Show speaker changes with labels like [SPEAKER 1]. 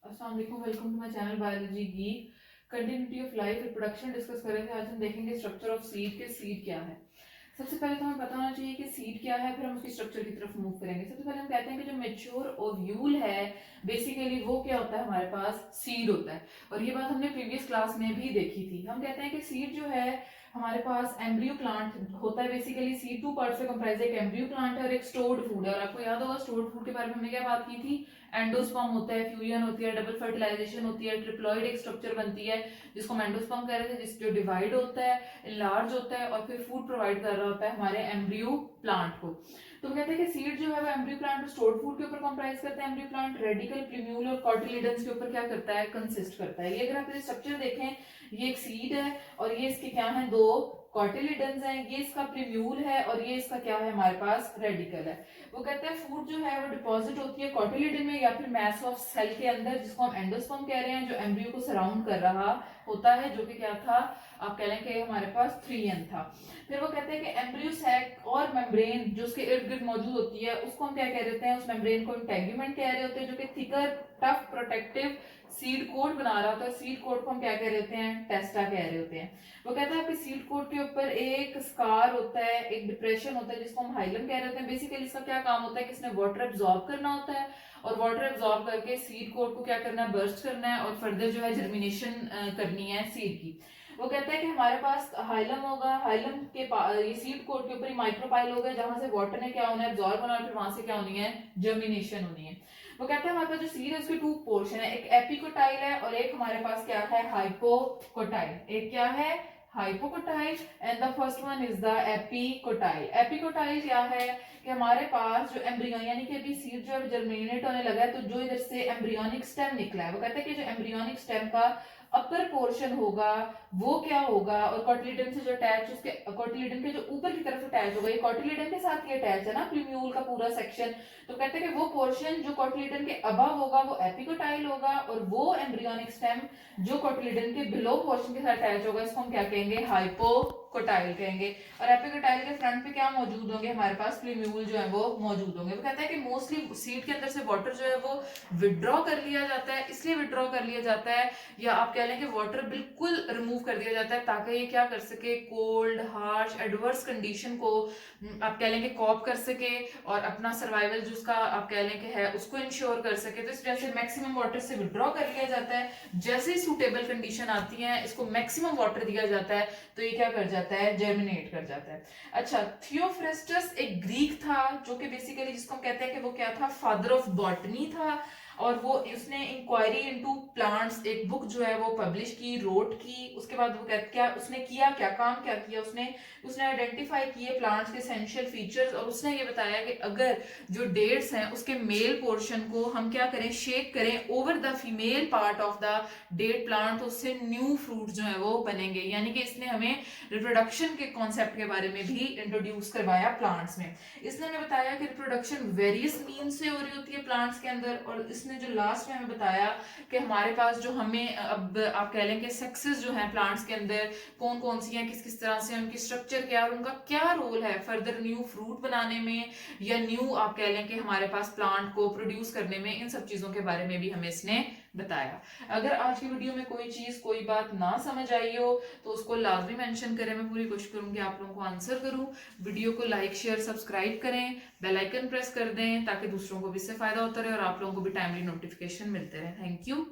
[SPEAKER 1] अस्सलाम वालेकुम, welcome to my channel biology geek. Continuity of life reproduction discuss कर रहे थे। आज हम देखेंगे स्ट्रक्चर ऑफ सीड के सीड क्या है। सबसे पहले तो हमें पता होना चाहिए कि सीड क्या है, फिर हम उसकी स्ट्रक्चर की तरफ मूव करेंगे। सबसे पहले हम कहते हैं कि जो मेच्योर ओव्यूल है बेसिकली वो क्या होता है, हमारे पास सीड होता है। और ये बात हमने प्रीवियस क्लास में भी देखी थी। हम कहते हैं कि सीड जो है हमारे पास एम्ब्रियो प्लांट होता है। बेसिकली सीड टू पार्ट से कंप्राइज है, एक एम्ब्रियो प्लांट है और एक स्टोर्ड फूड है। और आपको याद होगा स्टोर्ड फूड के बारे में हमने क्या बात की थी, एंडोस्पर्म होता है, फ्यूजन होती है, डबल फर्टिलाइजेशन होती है, ट्रिप्लॉइड एक स्ट्रक्चर बनती है जिसको हम एंडोस्पर्म कह रहे थे, जिसको डिवाइड होता है, लार्ज होता है और फिर फूड प्रोवाइड कर रहा होता है हमारे एम्ब्रियो प्लांट को। तो कहते हैं कि सीड जो है वो एम्ब्रियो प्लांट और स्टोर्ड फूड के ऊपर कंप्राइज करता है। एम्ब्रियो प्लांट रेडिकल, प्लूम्यूल और कॉटिलिडन्स के ऊपर क्या करता है, कंसिस्ट करता है। ये अगर आप स्ट्रक्चर देखें, ये एक सीड है और ये इसके क्या है, दो कॉटिलिडन्स हैं, ये इसका प्लूम्यूल है और ये इसका क्या है, हमारे पास रेडिकल है। वो कहते हैं फूड जो है वो डिपॉजिट होती है कॉटिलिडन में या फिर मैस ऑफ सेल के अंदर, जिसको हम एंडोस्पर्म कह रहे हैं, जो एम्ब्रियो को सराउंड कर रहा होता है, जो कि क्या था, आप कह लें कि हमारे पास 3n था। फिर वो कहते हैं कि एम्ब्रियो सैक और मेम्ब्रेन जो उसके इर्द गिर्द मौजूद होती है उसको हम क्या कह देते हैं, उस मेम्ब्रेन को इंटेगुमेंट कह रहे होते हैं, जो कि thicker tough protective seed coat बना रहा होता है। सीड कोट को हम क्या कह रहे होते हैं, टेस्टा कह रहे होते हैं। वो कहता है आपके सीड कोट के ऊपर एक स्कार होता है, एक डिप्रेशन होता है जिसको हम हाइलम कह रहे होते हैं। बेसिकली इसका क्या काम होता है कि इसने वाटर एब्जॉर्ब करना होता है और वाटर एब्जॉर्ब करके सीड कोट को क्या करना है, बर्स्ट करना है और फर्दर जो है जर्मिनेशन करनी है सीड की। वो कहता है कि हमारे पास हाइलम होगा, हाइलम के ये सीड कोट के ऊपर माइक्रोपाइल होगा जहां से वाटर ने क्या होना है, एब्जॉर्ब होना है, फिर वहां से क्या होनी है, जर्मिनेशन होनी है। वो कहते हैं हमारे पास जो सीड है उसके टू पोर्शन है, एक एपिकोटाइल है और एक हमारे पास क्या है, हाइपोकोटाइल। एक क्या है, hypocotyl and the first one is the epicotyl. Epicotyl क्या है कि हमारे पास जो एम्ब्रियन यानी कि अभी सीड जो है जर्मिनेट होने लगा है, तो जो इधर से एम्ब्रियोनिक स्टेम निकला है, वो कहते हैं कि जो एम्ब्रियोनिक स्टेम का अपर पोर्शन होगा वो क्या होगा, और कॉटिलिडन से जो अटैच, उसके कॉटिलिडन के जो ऊपर की तरफ अटैच होगा, ये कॉटिलिडन के साथ ही अटैच है ना, प्लूम्यूल का पूरा सेक्शन। तो कहते हैं कि वो पोर्शन जो कॉटिलिडन के अबव होगा वो एपिकोटाइल होगा, और वो एम्ब्रियोनिक स्टेम जो कॉटिलिडन के बिलो पोर्शन के साथ अटैच होगा इसको हम क्या कहेंगे, हाइपोकोटाइल कहेंगे। और एपिकोटाइल के फ्रंट पे क्या मौजूद होंगे, हमारे पास प्लूम्यूल जो है वो मौजूद होंगे। वो कहता है कि मोस्टली सीड के अंदर से वाटर जो है वो विड्रॉ कर लिया जाता है। इसलिए विड्रॉ कर लिया जाता है, या आप कह लें कि वाटर बिल्कुल रिमूव कर दिया जाता है ताकि ये क्या कर सके, कोल्ड हार्श एडवर्स कंडीशन को आप कह लें कि कॉप कर सके और अपना सर्वाइवल जो उसका आप कह लें कि है उसको इंश्योर कर सके। तो इस वजह से मैक्सिमम वाटर से विड्रॉ कर लिया जाता है। जैसे ही सूटेबल कंडीशन आती है इसको मैक्सिमम वाटर दिया जाता है तो ये क्या कर जाता है, जर्मिनेट कर जाता है। अच्छा, थियोफ्रेस्टस एक ग्रीक था जो कि बेसिकली जिसको हम कहते हैं कि वो क्या था, फादर ऑफ बॉटनी था, और वो उसने इंक्वायरी इनटू प्लांट्स एक बुक जो है वो पब्लिश की, रोट की। उसके बाद वो क्या उसने किया, क्या काम क्या किया उसने उसने आइडेंटिफाई किए प्लांट्स के एसेंशियल फीचर्स, और उसने ये बताया कि अगर जो डेट्स हैं उसके मेल पोर्शन को हम क्या करें, शेक करें over the female part of the date plant, तो उससे न्यू फ्रूट जो है वो बनेंगे। यानी कि इसने हमें रिप्रोडक्शन के कॉन्सेप्ट के बारे में भी इंट्रोड्यूस करवाया प्लांट्स में। इसने हमें बताया कि रिप्रोडक्शन वेरियस मीन्स से हो रही होती है प्लांट्स के अंदर, और इसने जो लास्ट में हमें बताया कि हमारे पास जो हमें अब आप कह लें कि सेक्सेस जो हैं प्लांट्स के अंदर कौन कौन सी हैं, किस किस तरह से, उनकी स्ट्रक्चर क्या और उनका क्या रोल है फर्दर न्यू फ्रूट बनाने में या न्यू आप कह लें कि हमारे पास प्लांट को प्रोड्यूस करने में, इन सब चीजों के बारे में भी हमें इसने बताया। अगर आज की वीडियो में कोई चीज कोई बात ना समझ आई हो तो उसको लाजमी मेंशन करें, मैं पूरी कोशिश करूंगी आप लोगों को आंसर करूं। वीडियो को लाइक शेयर सब्सक्राइब करें, बेल आइकन प्रेस कर दें ताकि दूसरों को भी इससे फायदा होता रहे और आप लोगों को भी टाइमली नोटिफिकेशन मिलते रहे। Thank you.